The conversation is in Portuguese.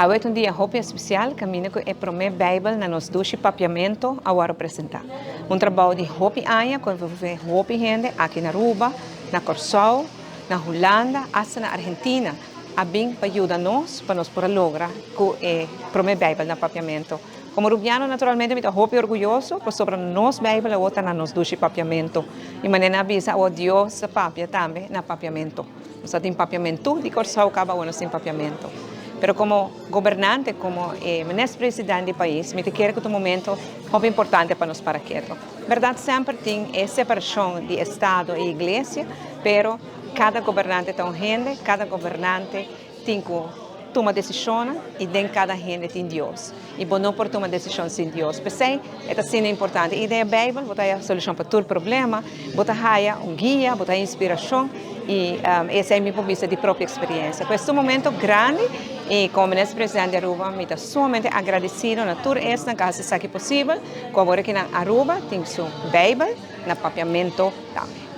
Hoje é um dia muito especial, caminho que é para mim Bíblia na nos dois papiamento a representar. Trabalho de hopi anos, com hopi gente aqui na Aruba, na Corsol, na Holanda, até na Argentina, a bem para ajudar-nos, para nos lograr que é para mim Bíblia na papiamento. Como rubiano, naturalmente, me estou orgulhoso, por sobre nós Bíblia, outra na nos dois papiamento. E maneira avisa o Deus papia também na papiamento. Nós temos papiamento, de Corsol, acaba o nosso papiamento. Pero como governante, como ministro-presidente do país, me quero que é um momento muito importante para nós para aquilo. Verdade, sempre tem essa separação de Estado e Igreja, pero cada governante tem gente, cada governante tem que tomar decisões e dentro cada gente tem Deus. E não por tomar decisões sem Deus. Pensei, é assim importante. A ideia da Bíblia, botar a solução para todo problema, botar um guia, botar inspiração. E essa é a minha vista de própria experiência. Questo momento grande e como ministro-presidente de Aruba, me estou somente agradecido na toda essa casa, se é possível, que agora aqui na Aruba tem sua Bíblia, na papiamento também.